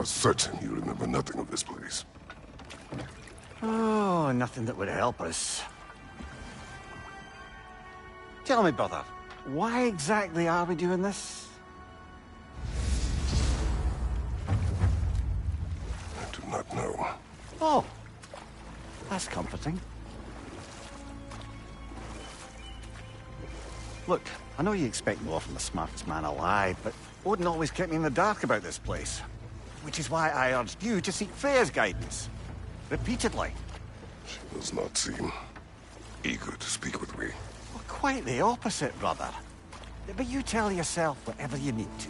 certain you remember nothing of this place. Oh, nothing that would help us. Tell me, brother, why exactly are we doing this? I do not know. Oh, that's comforting. Look, I know you expect more from the smartest man alive, but Odin always kept me in the dark about this place. Which is why I urged you to seek Freya's guidance. Repeatedly. She does not seem eager to speak with me. Well, quite the opposite, brother. But you tell yourself whatever you need to.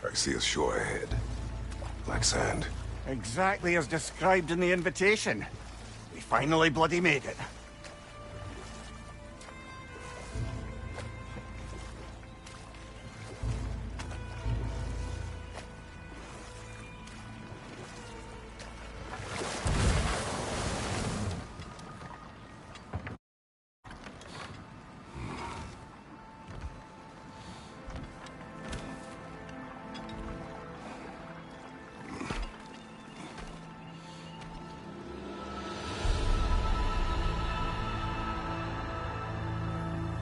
I see a shore ahead. Black sand. Exactly as described in the invitation. We finally bloody made it.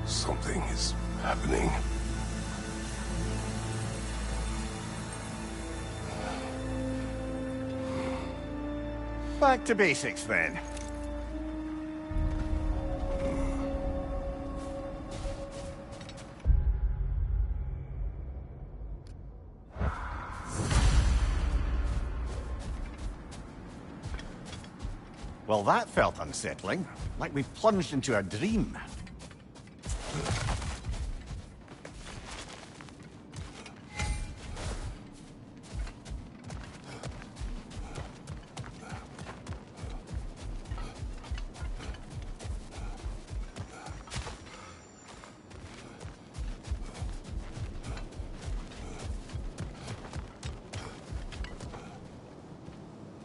Something is happening. Back to basics, then. Well, that felt unsettling. Like we plunged into a dream.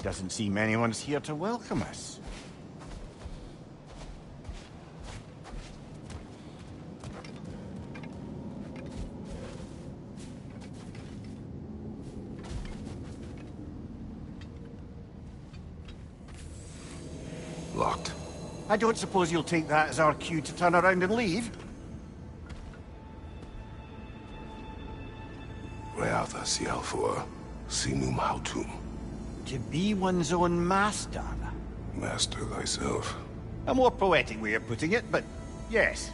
Doesn't seem anyone's here to welcome us. Locked. I don't suppose you'll take that as our cue to turn around and leave? Reatha Sialfua, Sinum Hautum. To be one's own master. Master thyself. A more poetic way of putting it, but yes.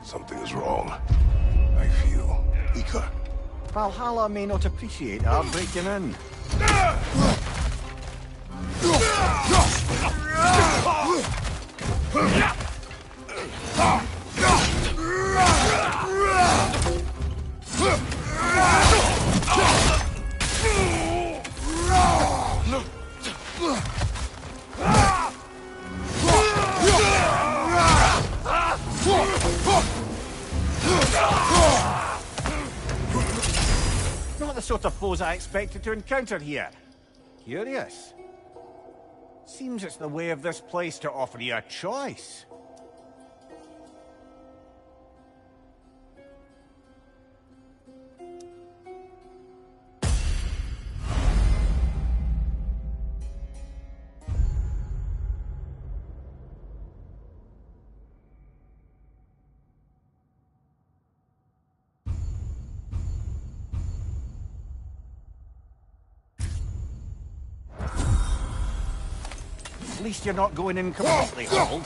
Something is wrong. I feel eager. Valhalla may not appreciate our breaking in. Not the sort of foes I expected to encounter here. Curious. Seems it's the way of this place to offer you a choice. At least you're not going in completely cold.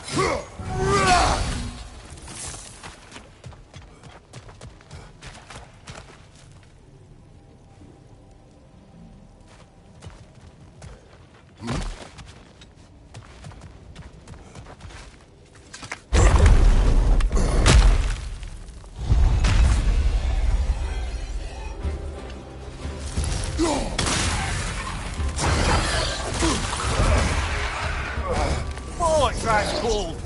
ice cold.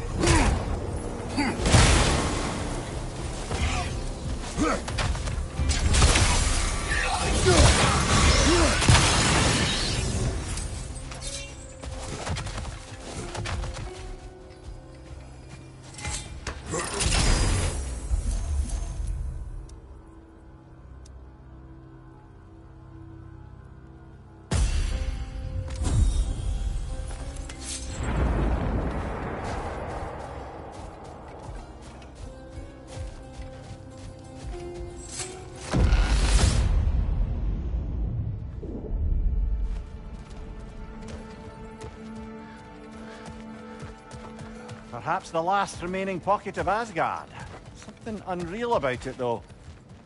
Perhaps the last remaining pocket of Asgard. Something unreal about it, though.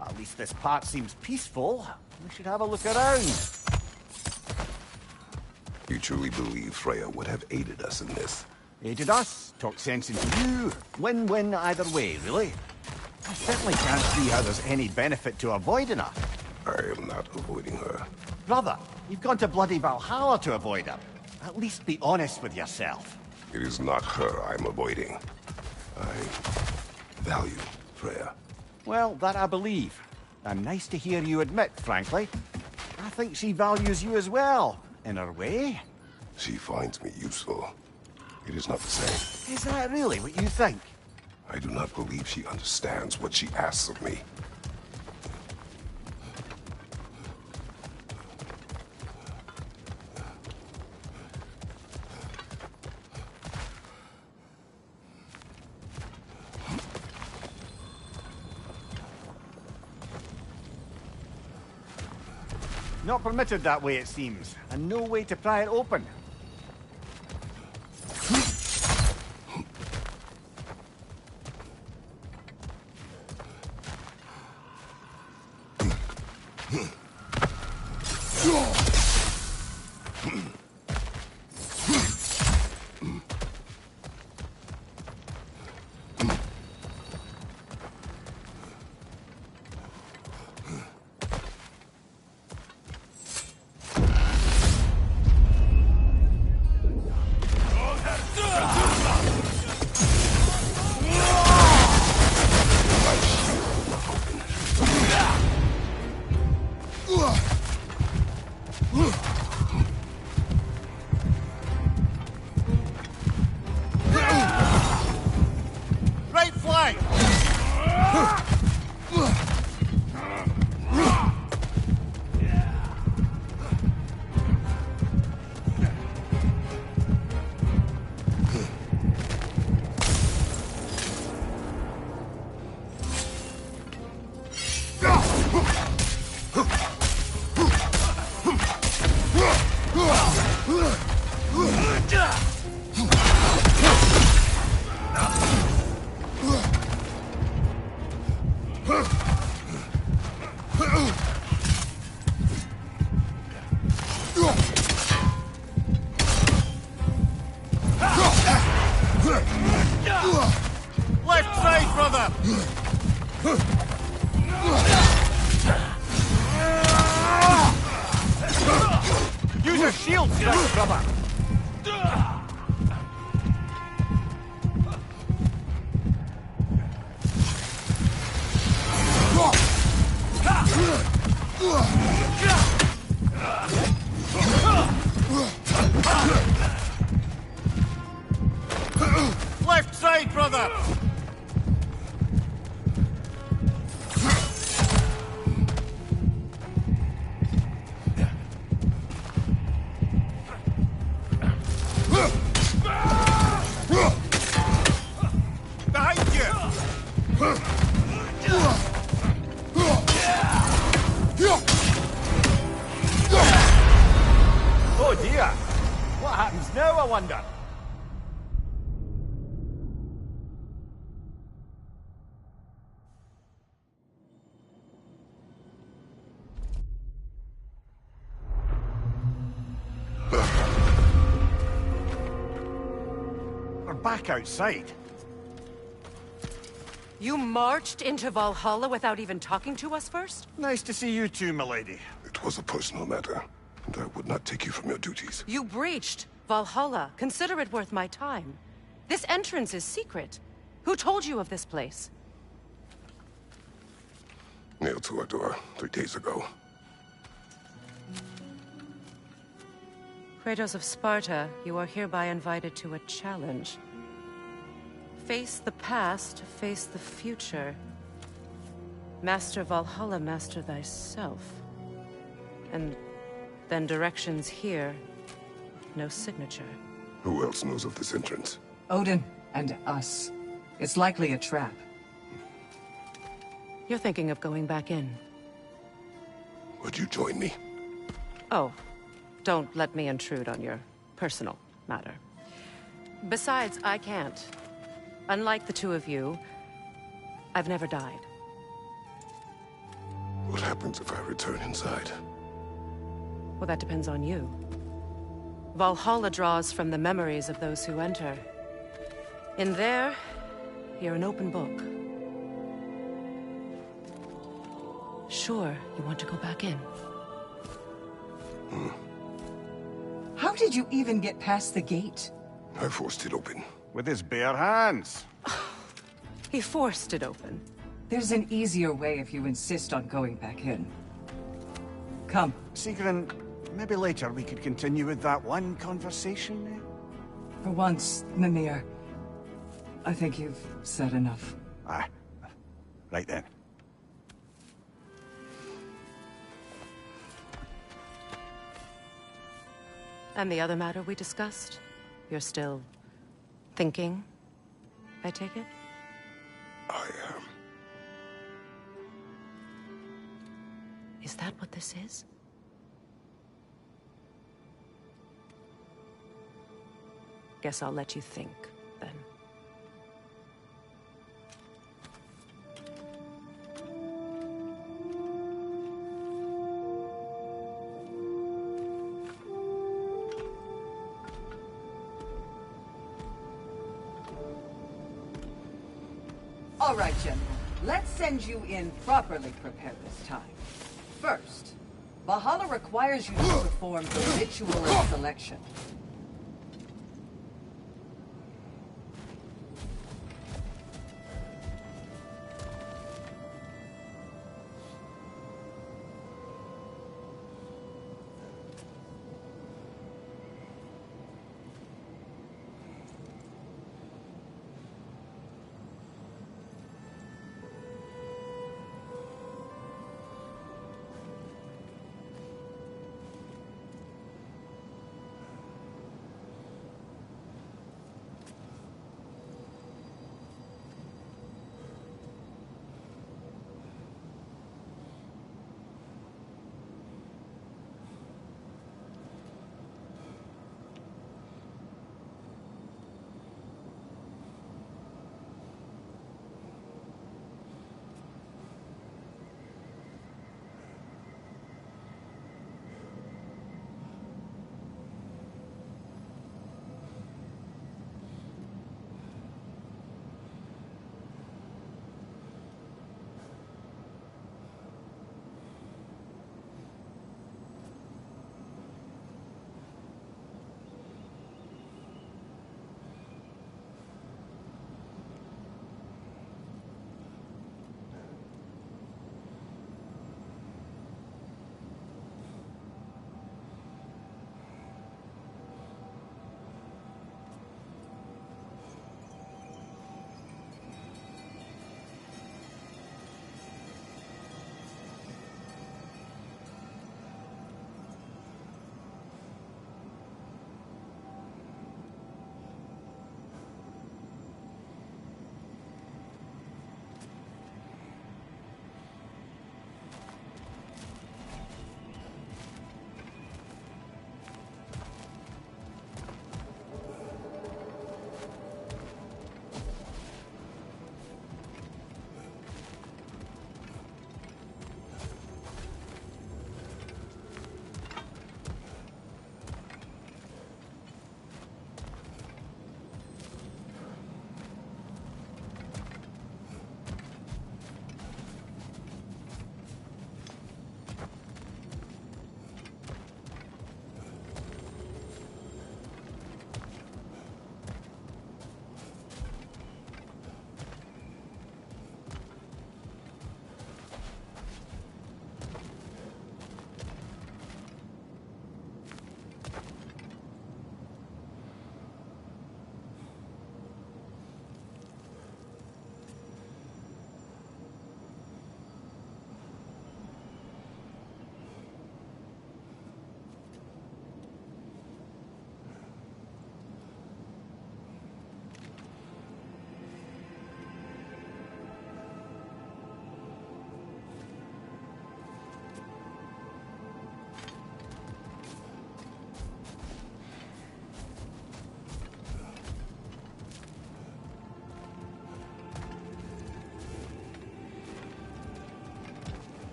At least this part seems peaceful. We should have a look around. You truly believe Freya would have aided us in this? Aided us, talked sense into you. Win-win either way, really. I certainly can't see how there's any benefit to avoiding her. I am not avoiding her. Brother, you've gone to bloody Valhalla to avoid her. At least be honest with yourself. It is not her I'm avoiding. I value Freya. Well, that I believe. And nice to hear you admit, frankly. I think she values you as well, in her way. She finds me useful. It is not the same. Is that really what you think? I do not believe she understands what she asks of me. Not permitted that way, it seems, and no way to pry it open. Left side, brother! Use a shield strike, brother! Left side, brother! Behind you! Oh dear! What happens now, I wonder? We're back outside. You marched into Valhalla without even talking to us first? Nice to see you too, milady. It was a personal matter, and I would not take you from your duties. You breached Valhalla. Consider it worth my time. This entrance is secret. Who told you of this place? Nailed to our door 3 days ago. Kratos of Sparta, you are hereby invited to a challenge. Face the past, face the future. Master Valhalla, master thyself. And then directions here, no signature. Who else knows of this entrance? Odin and us. It's likely a trap. You're thinking of going back in. Would you join me? Oh, don't let me intrude on your personal matter. Besides, I can't. Unlike the two of you, I've never died. What happens if I return inside? Well, that depends on you. Valhalla draws from the memories of those who enter. In there, you're an open book. Sure, you want to go back in. How did you even get past the gate? I forced it open. With his bare hands. He forced it open. There's an easier way if you insist on going back in. Come. Sigrun, maybe later we could continue with that one conversation, eh? For once, Mimir. I think you've said enough. Aye. Right then. And the other matter we discussed? You're still thinking, I take it? I am. Is that what this is? Guess I'll let you think, then. All right, General. Let's send you in properly prepared this time. First, Valhalla requires you to perform the ritual of selection.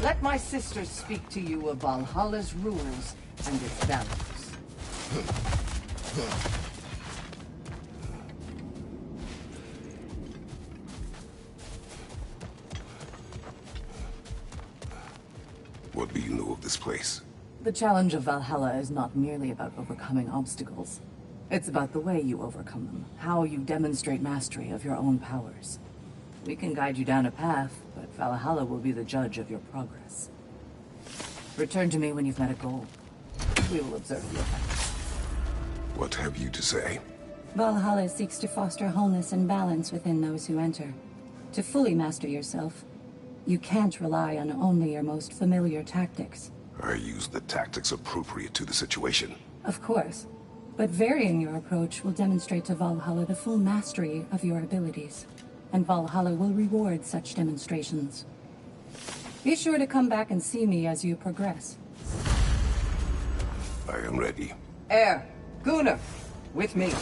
Let my sister speak to you of Valhalla's rules and its values. What do you know of this place? The challenge of Valhalla is not merely about overcoming obstacles. It's about the way you overcome them, how you demonstrate mastery of your own powers. We can guide you down a path, but Valhalla will be the judge of your progress. Return to me when you've met a goal. We will observe your path. What have you to say? Valhalla seeks to foster wholeness and balance within those who enter. To fully master yourself, you can't rely on only your most familiar tactics. I use the tactics appropriate to the situation. Of course, but varying your approach will demonstrate to Valhalla the full mastery of your abilities, and Valhalla will reward such demonstrations. Be sure to come back and see me as you progress. I am ready. Air, Gunnar, with me.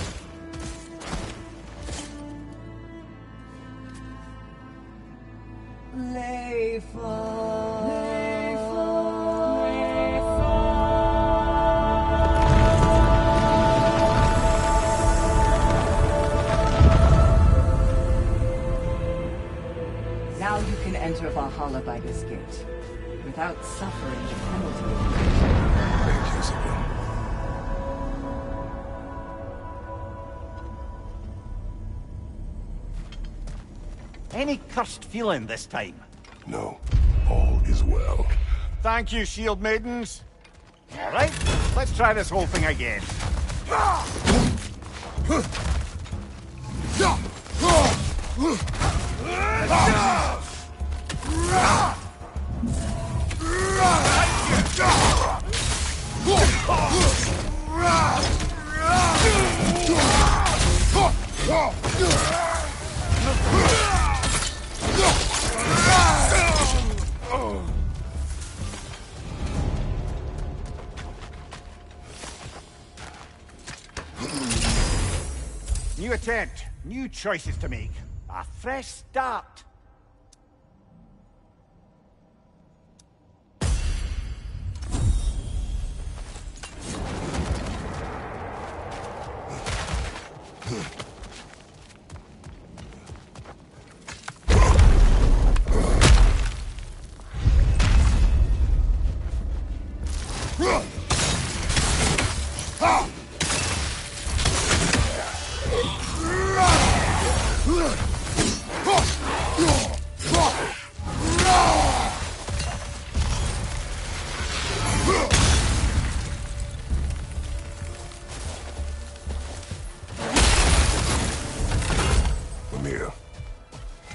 Now you can enter Valhalla by this gate, without suffering the penalty. Thank you, Sigrun. Any cursed feeling this time? No, all is well. Thank you, shield maidens. All right, let's try this whole thing again. New attempt, new choices to make. A fresh start.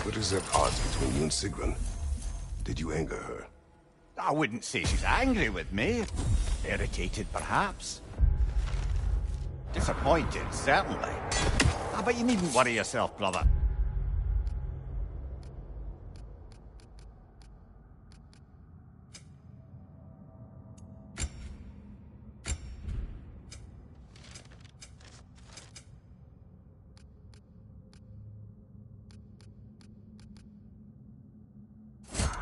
What is at odds between you and Sigrun? Did you anger her? I wouldn't say she's angry with me. Irritated, perhaps. Disappointed, certainly. But you needn't worry yourself, brother.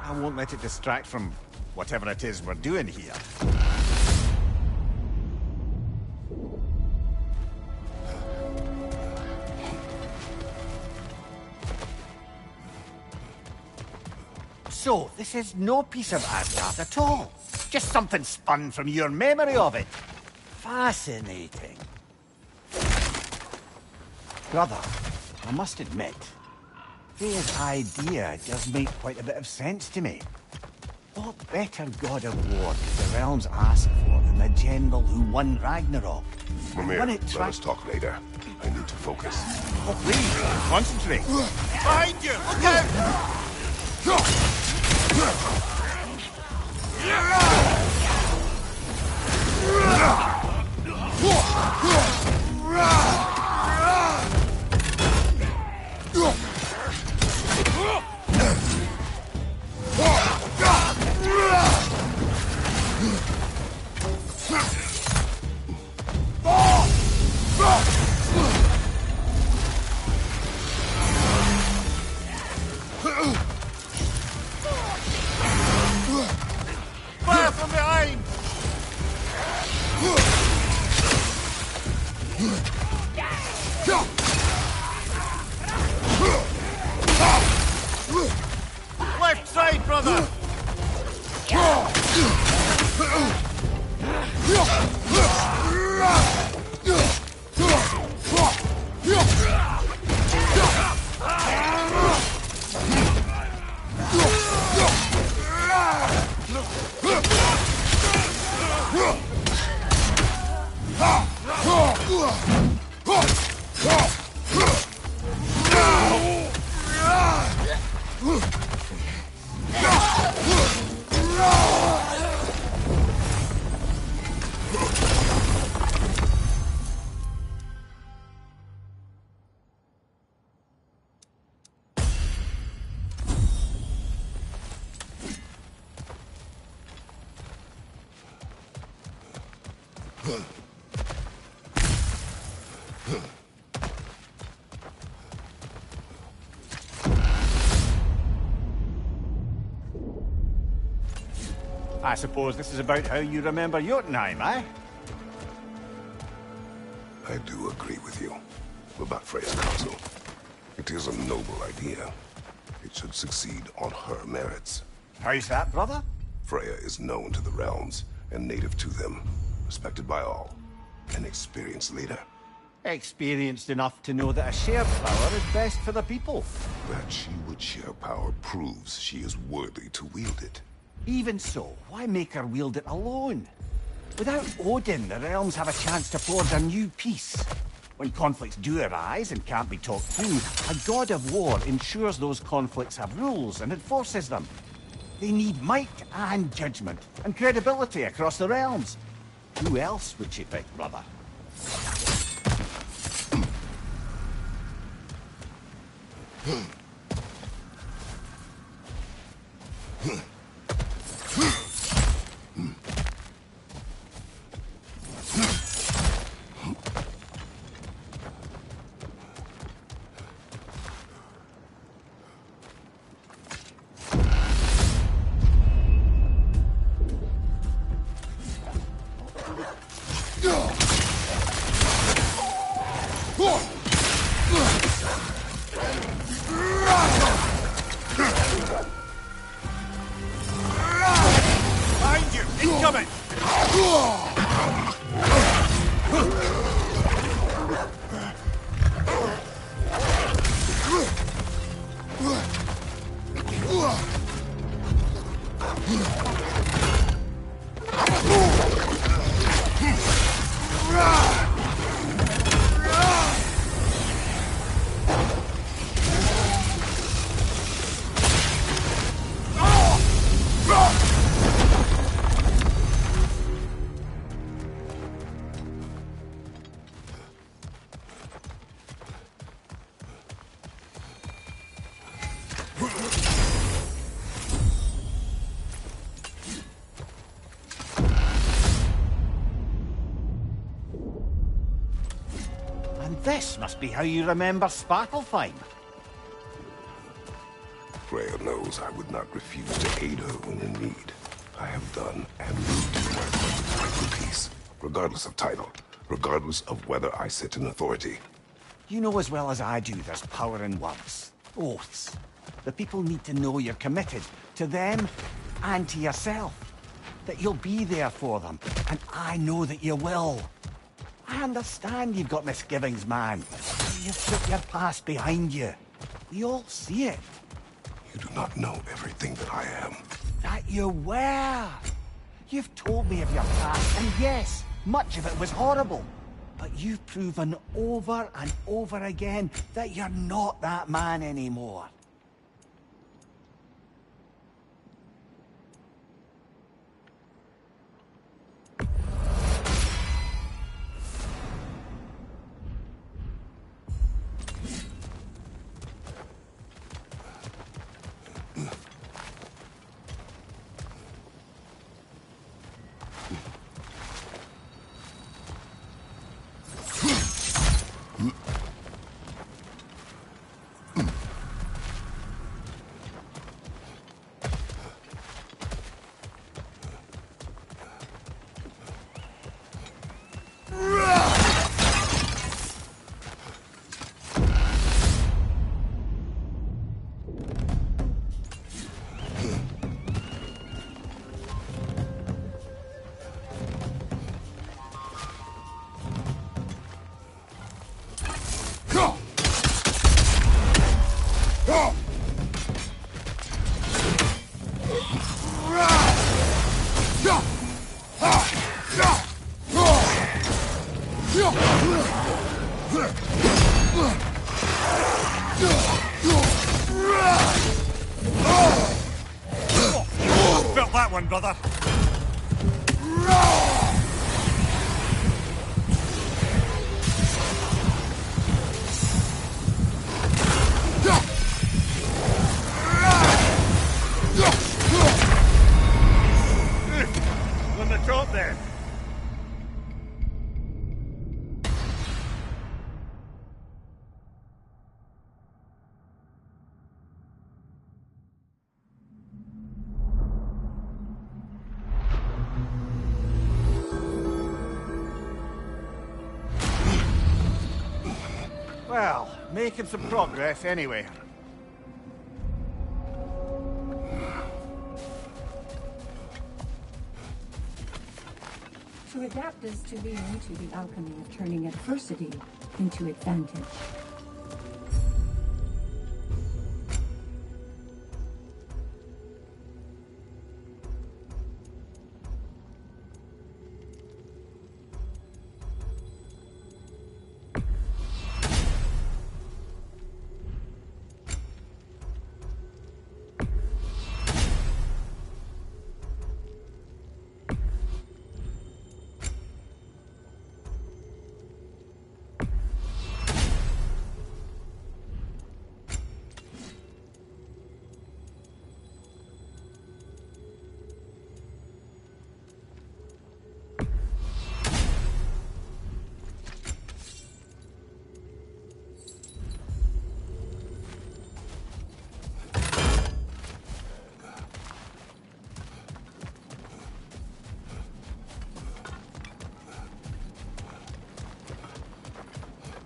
I won't let it distract from whatever it is we're doing here. So, this is no piece of Asgard at all. Just something spun from your memory of it. Fascinating. Brother, I must admit, Freya's idea does make quite a bit of sense to me. What better god of war could the realms ask for than the general who won Ragnarok? Mimir, let us talk later. I need to focus. Oh, please, concentrate. Behind you! Look out! brother! I suppose this is about how you remember Jotunheim, eh? I do agree with you about Freya's council. It is a noble idea. It should succeed on her merits. How's that, brother? Freya is known to the realms and native to them, respected by all. An experienced leader. Experienced enough to know that a shared power is best for the people. That she would share power proves she is worthy to wield it. Even so, why make her wield it alone? Without Odin, the realms have a chance to forge a new peace. When conflicts do arise and can't be talked through, a god of war ensures those conflicts have rules and enforces them. They need might and judgment, and credibility across the realms. Who else would she pick, brother? Behind you! Incoming! And this must be how you remember Svartalfheim. Freya knows I would not refuse to aid her when in need. I have done and will do my part to fight for peace, regardless of title, regardless of whether I sit in authority. You know as well as I do there's power in words. Oaths. The people need to know you're committed to them and to yourself. That you'll be there for them, and I know that you will. I understand you've got misgivings, man. You've put your past behind you. We all see it. You do not know everything that I am. That you were. You've told me of your past, and yes, much of it was horrible. But you've proven over and over again that you're not that man anymore. Felt that one, brother. On the top there. Well, making some progress anyway. To adapt is to lean into the alchemy of turning adversity into advantage.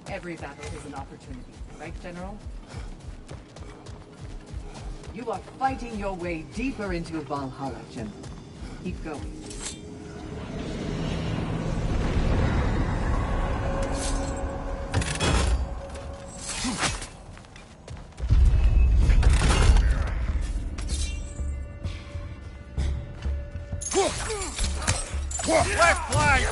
Every battle is an opportunity, right, General? You are fighting your way deeper into Valhalla, General. Keep going. Left flank!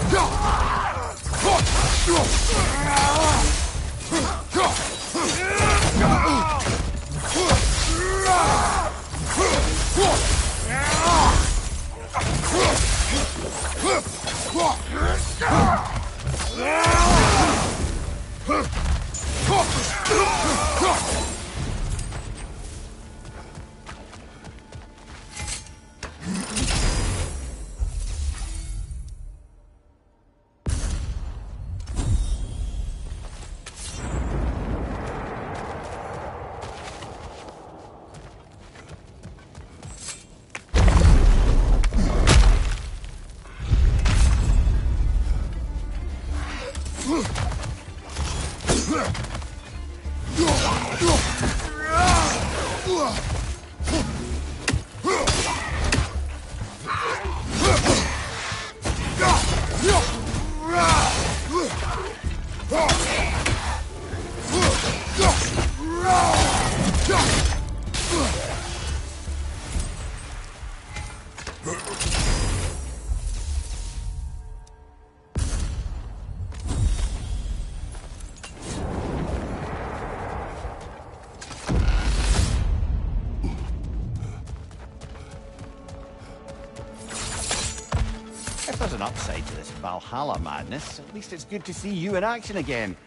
If there's an upside to this Valhalla madness, at least it's good to see you in action again.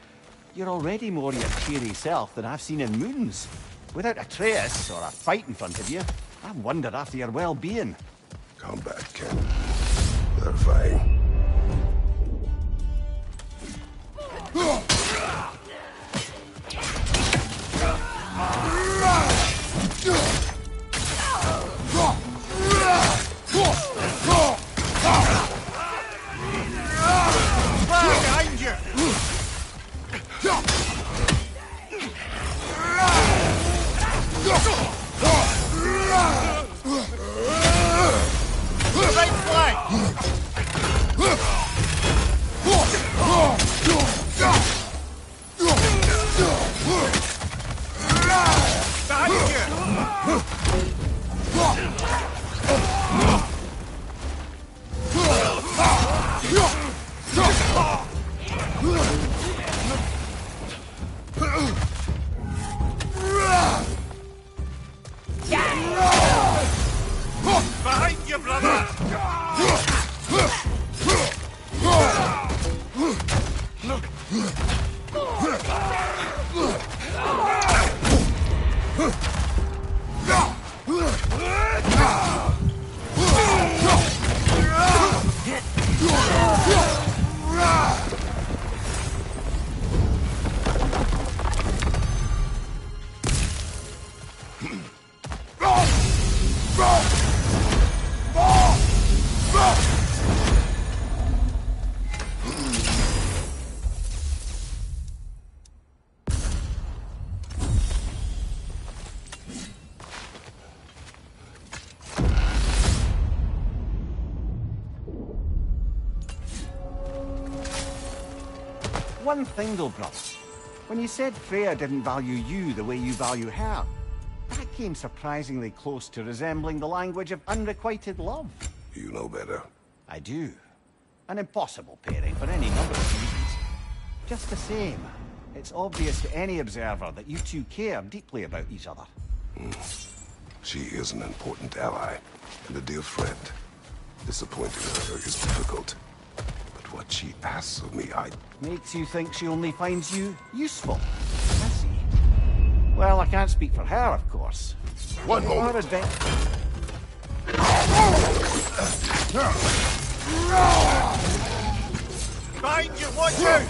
You're already more your cheery self than I've seen in moons. Without a trace or a fight in front of you, I wondered after your well-being. Combat, Ken. Clarifying. Behind you! Right flank! Behind Behind you, brother! One thing though, brother. When you said Freya didn't value you the way you value her, that came surprisingly close to resembling the language of unrequited love. You know better. I do. An impossible pairing for any number of reasons. Just the same, it's obvious to any observer that you two care deeply about each other. She is an important ally and a dear friend. Disappointing her is difficult. But what she asks of me, Makes you think she only finds you useful. I see. Well, I can't speak for her, of course. One moment. Our adventure... Behind you, watch out!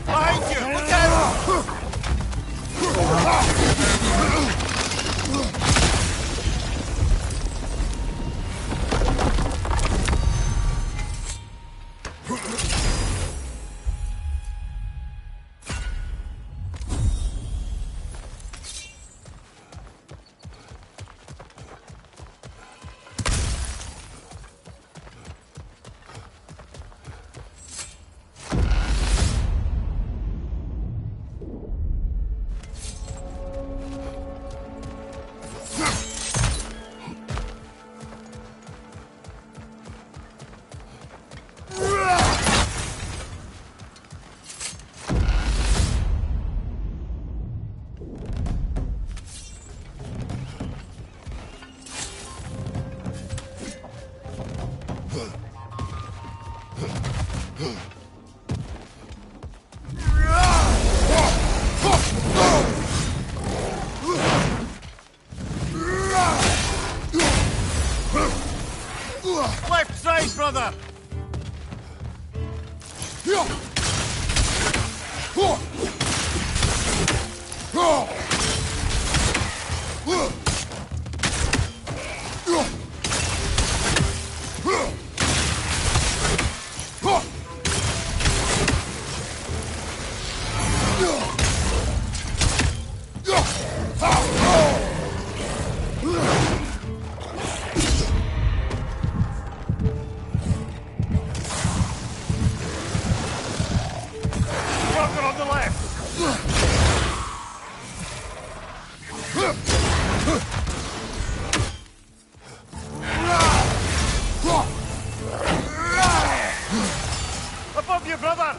Behind you, look out! Left side, brother! Brother on the left! Above you, brother!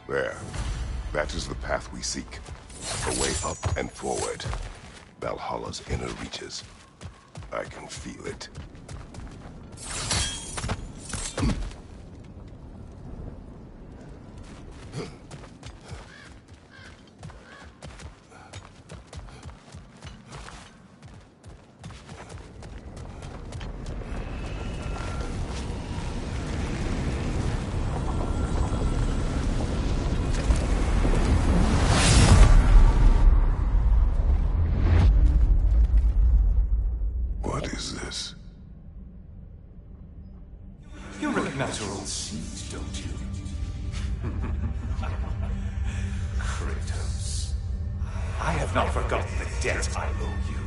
There. That is the path we seek. A way up and forward. Valhalla's inner reaches. I can feel it. natural seeds, don't you? Kratos. I have not forgotten the debt I owe you.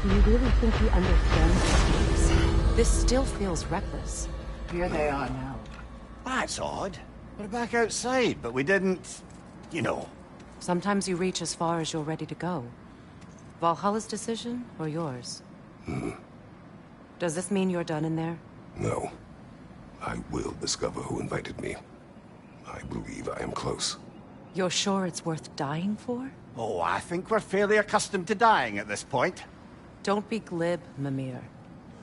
Do you really think he understands this? This still feels reckless. Here they are now. That's odd. We're back outside, but we didn't... you know. Sometimes you reach as far as you're ready to go. Valhalla's decision, or yours? Does this mean you're done in there? No. I will discover who invited me. I believe I am close. You're sure it's worth dying for? Oh, I think we're fairly accustomed to dying at this point. Don't be glib, Mimir.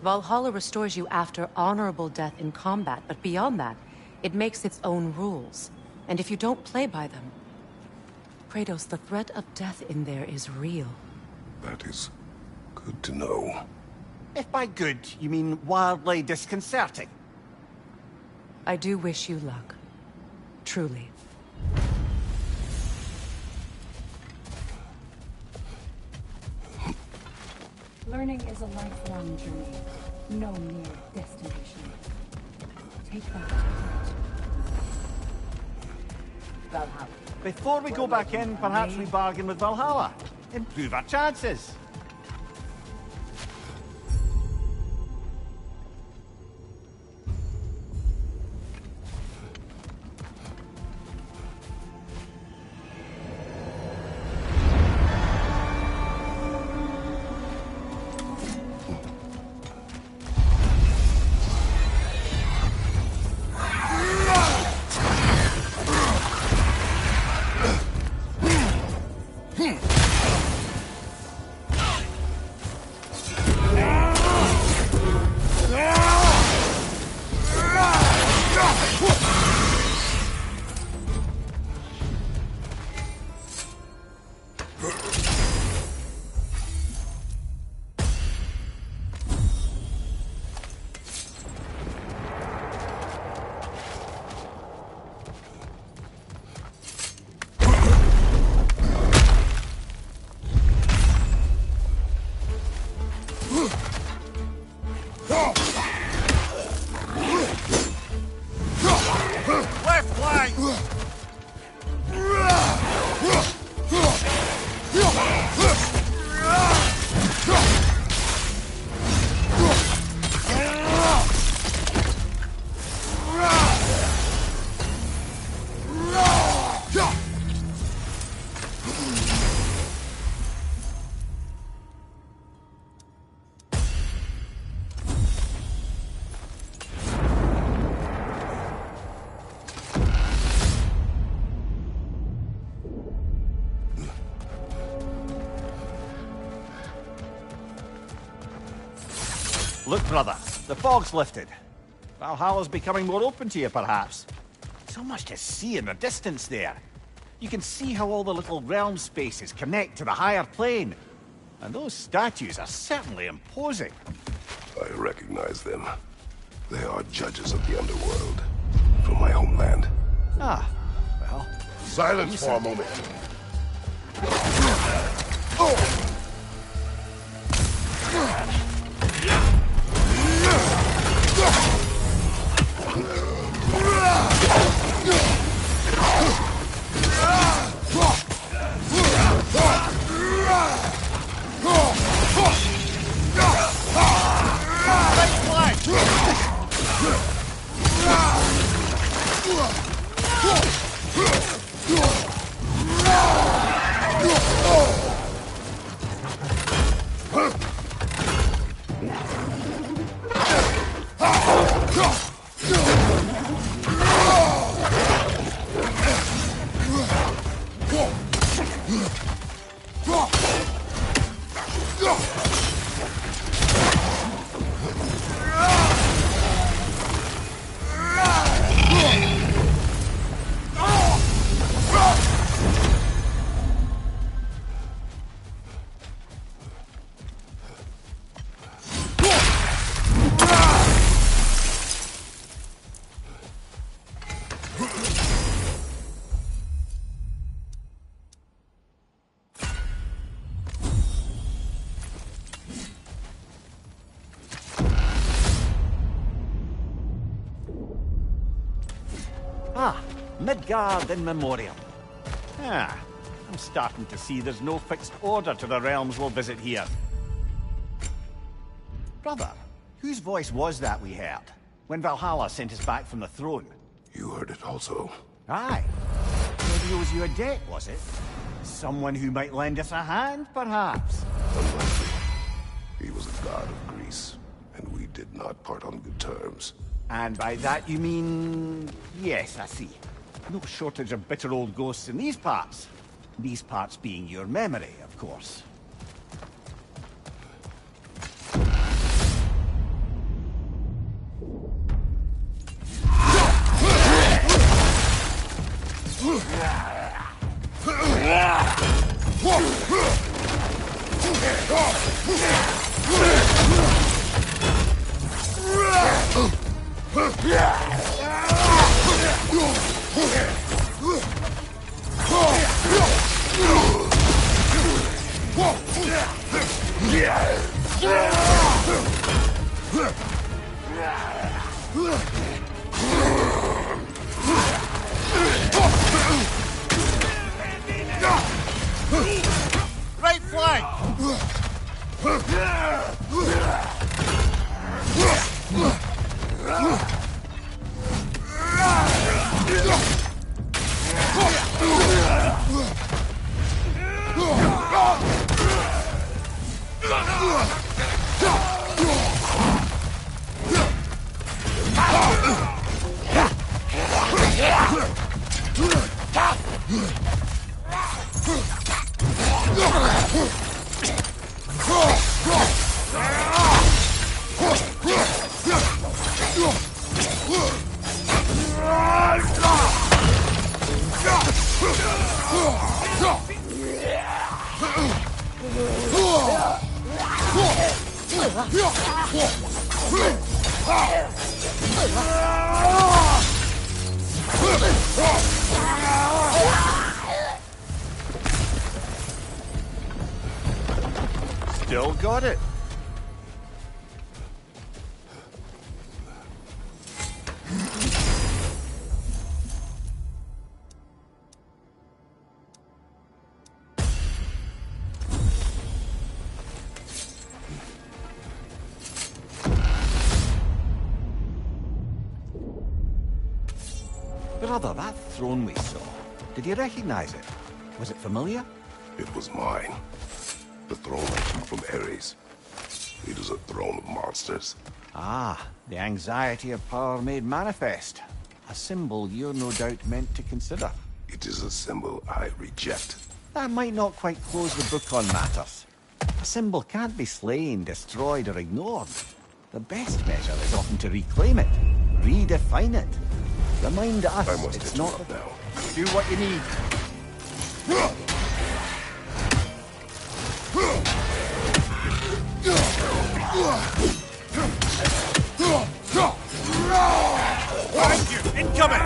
Valhalla restores you after honorable death in combat, but beyond that, it makes its own rules. And if you don't play by them... Kratos, the threat of death in there is real. That is good to know. If by good, you mean wildly disconcerting. I do wish you luck. Truly. Learning is a lifelong journey, no mere destination. Take that. Valhalla. Before we go back in, perhaps we bargain with Valhalla. Improve our chances. Look, brother, the fog's lifted. Valhalla's becoming more open to you, perhaps. So much to see in the distance there. You can see how all the little realm spaces connect to the higher plane. And those statues are certainly imposing. I recognize them. They are judges of the underworld. From my homeland. Ah, well... Silence for a moment. Midgard in memoriam. Ah, I'm starting to see there's no fixed order to the realms we'll visit here. Brother, whose voice was that we heard when Valhalla sent us back from the throne? You heard it also. Aye. Maybe he owes you a debt, was it? Someone who might lend us a hand, perhaps? Unlikely. He was a god of Greece, and we did not part on good terms. And by that you mean... Yes, I see. No shortage of bitter old ghosts in these parts. These parts being your memory, of course. Right flank! Still got it. Brother, that throne we saw, did you recognize it? Was it familiar? It was mine. The throne I took from Ares. It is a throne of monsters. Ah, the anxiety of power made manifest. A symbol you're no doubt meant to consider. It is a symbol I reject. That might not quite close the book on matters. A symbol can't be slain, destroyed, or ignored. The best measure is often to reclaim it, redefine it. Remind us I must it's not... interrupt now. Do what you need. Thank you! Incoming!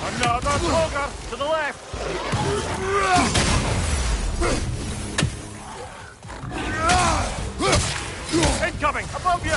Another ogre to the left! Incoming! Above you!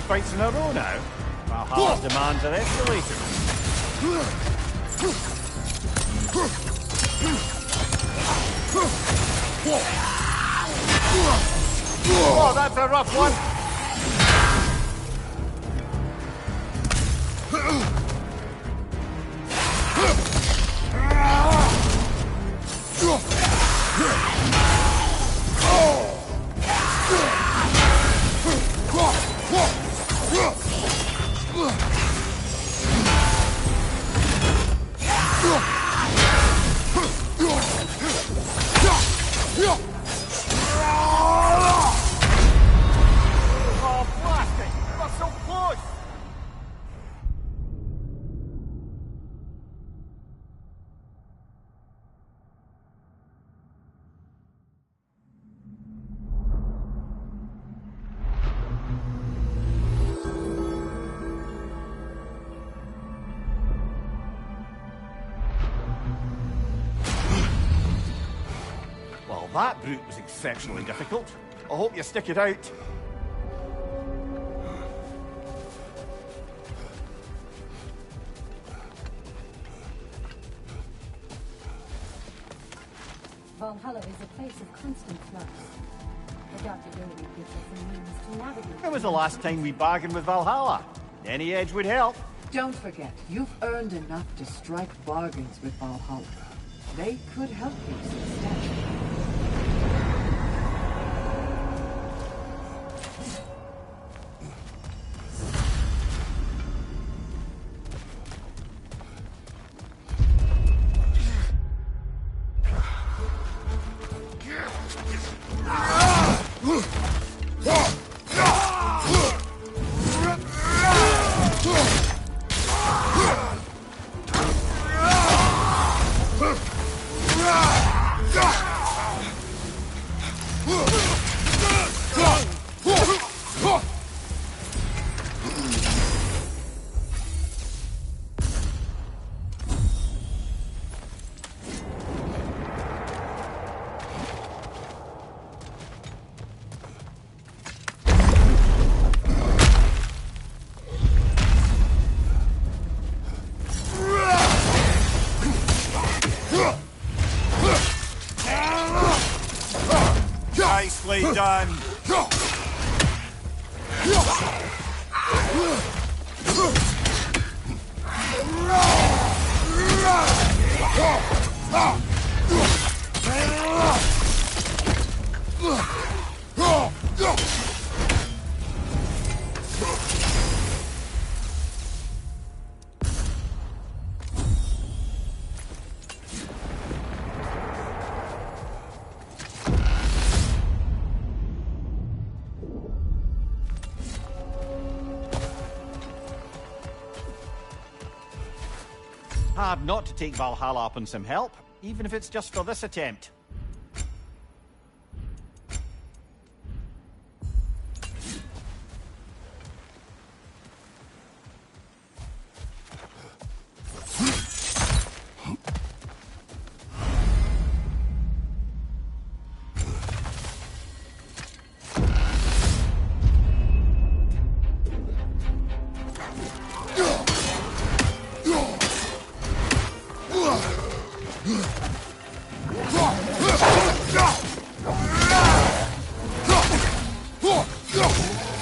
fights in a row now. Valhalla's demands are escalating. Oh, that's a rough one. Oh, blasted! We're so close! Well, that brute was exceptionally difficult. I hope you stick it out. Valhalla is a place of constant flux. Adaptability gives us a means to navigate. When was the last time we bargained with Valhalla? Any edge would help. Don't forget, you've earned enough to strike bargains with Valhalla. They could help you substantially. Nicely done. Hard not to take Valhalla up on some help, even if it's just for this attempt.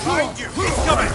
Behind you! He's coming!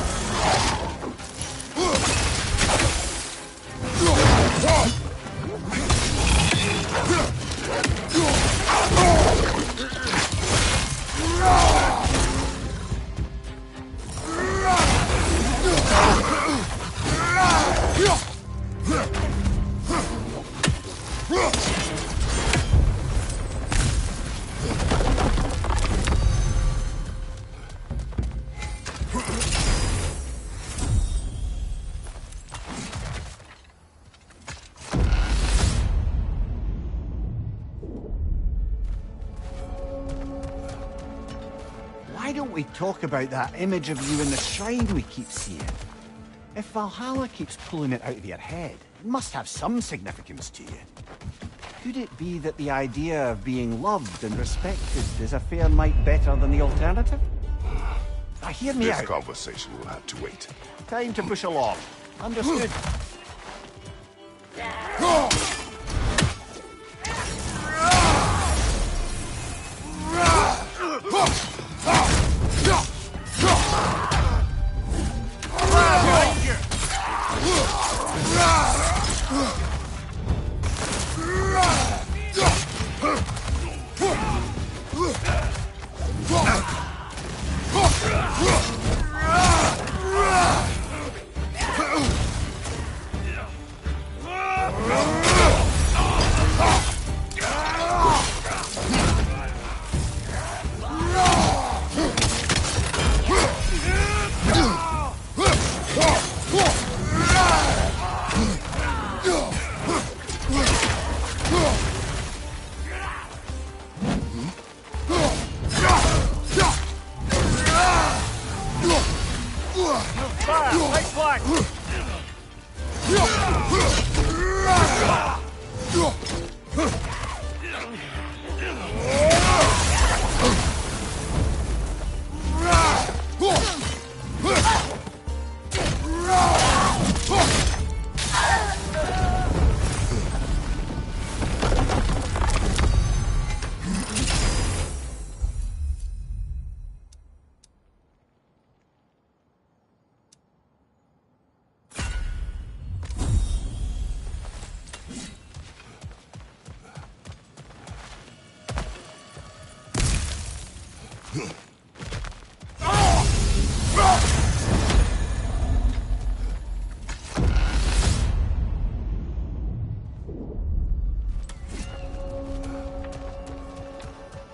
Why don't we talk about that image of you in the shrine we keep seeing? If Valhalla keeps pulling it out of your head, it must have some significance to you. Could it be that the idea of being loved and respected is a fair mite better than the alternative? Hear me This out. conversation will have to wait. Time to push along. Understood.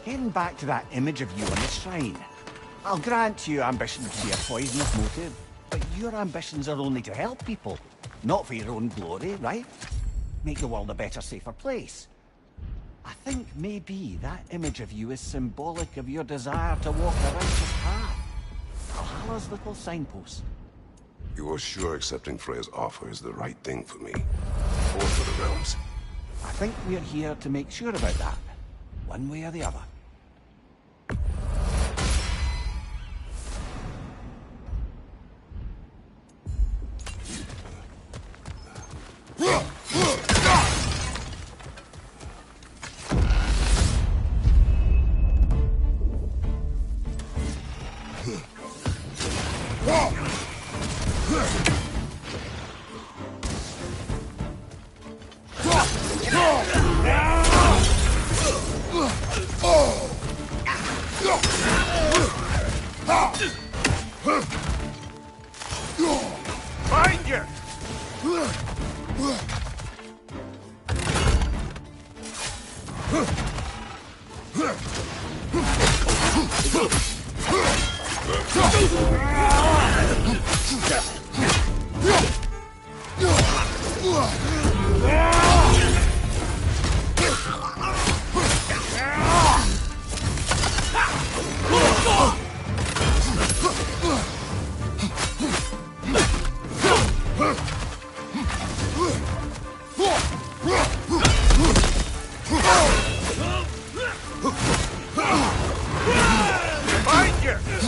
Getting back to that image of you on the shrine. I'll grant you ambition to be a poisonous motive, but your ambitions are only to help people, not for your own glory, right? Make the world a better, safer place. I think maybe that image of you is symbolic of your desire to walk the righteous path. Valhalla's little signpost. You are sure accepting Freya's offer is the right thing for me? Or for the realms? I think we're here to make sure about that, one way or the other. Find you! Find you!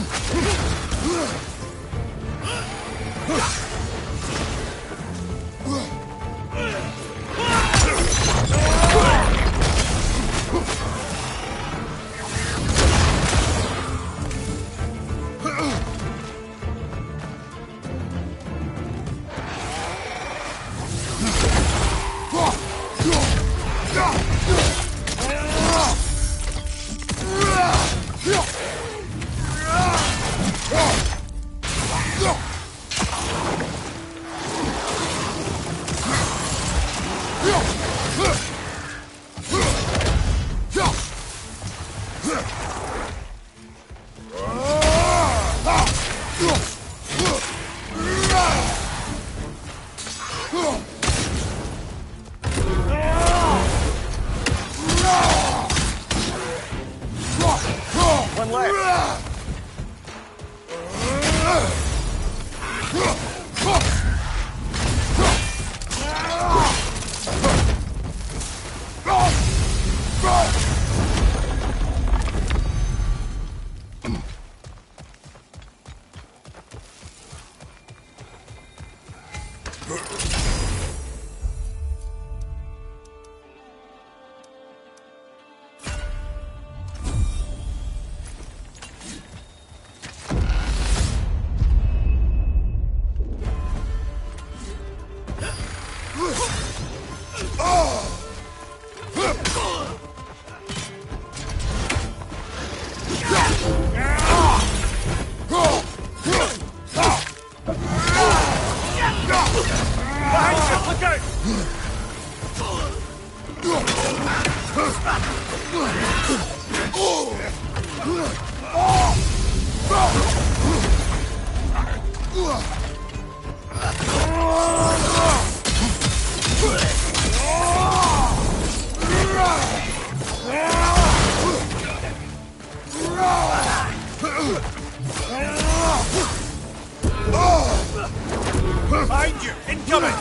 One left. Behind you! Look out! Behind you! Incoming!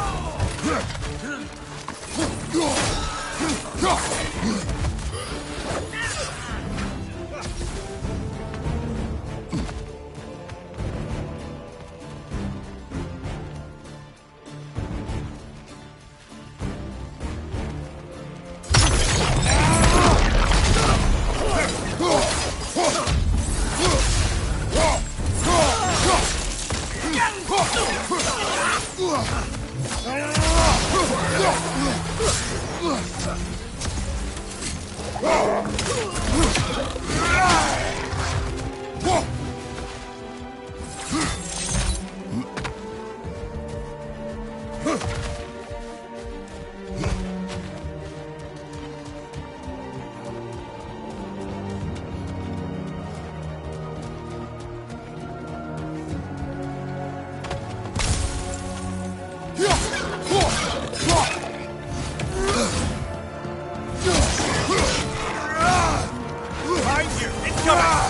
Behind you! Incoming!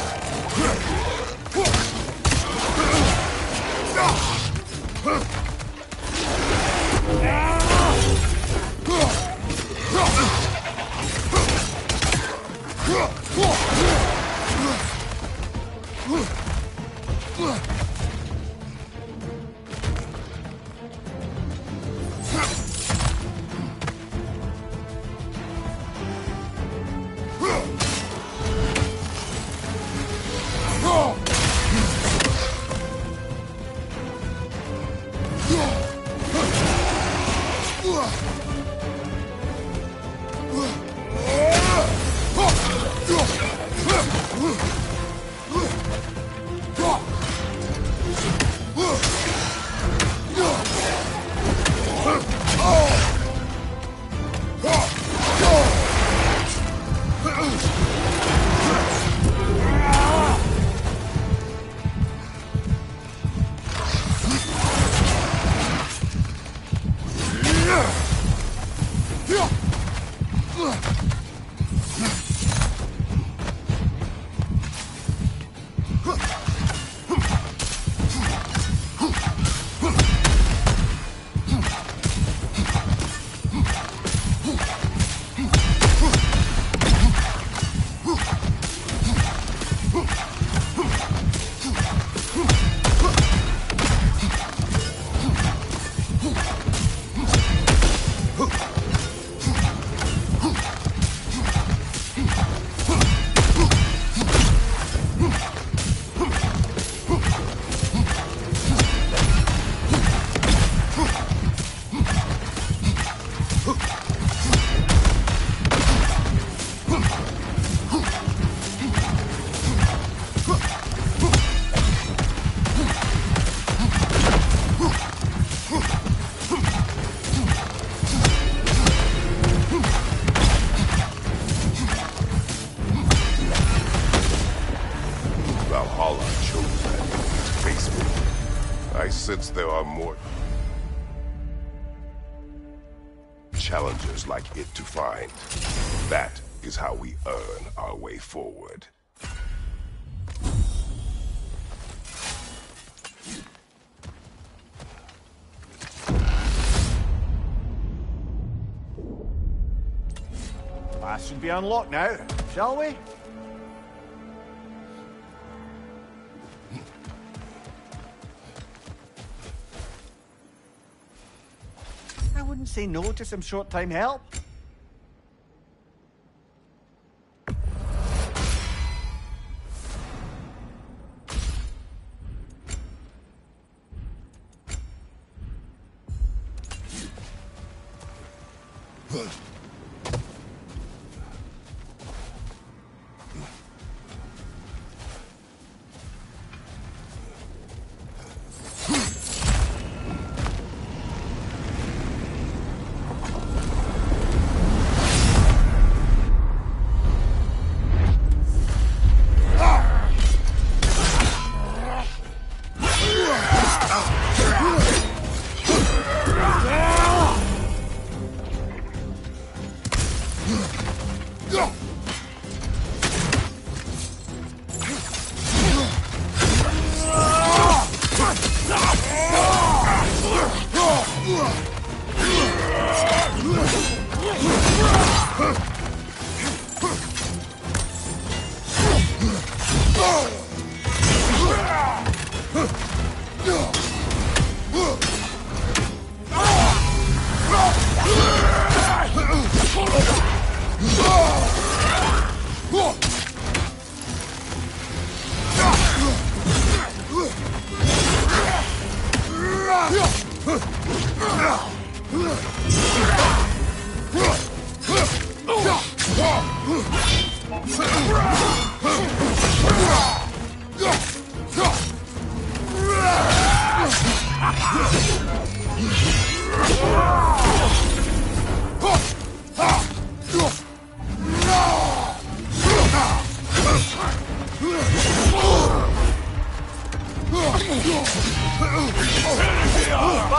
Valhalla chose that to face me. I sense there are more challenges like it to find. That is how we earn our way forward. Pass should be unlocked now, shall we? I wouldn't say no to some short-time help.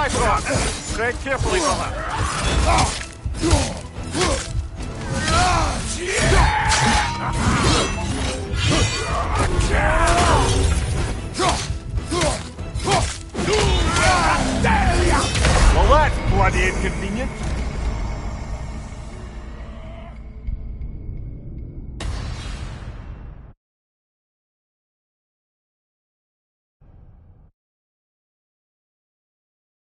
Bifrost! Tread carefully, fella. Well, that's bloody inconvenient.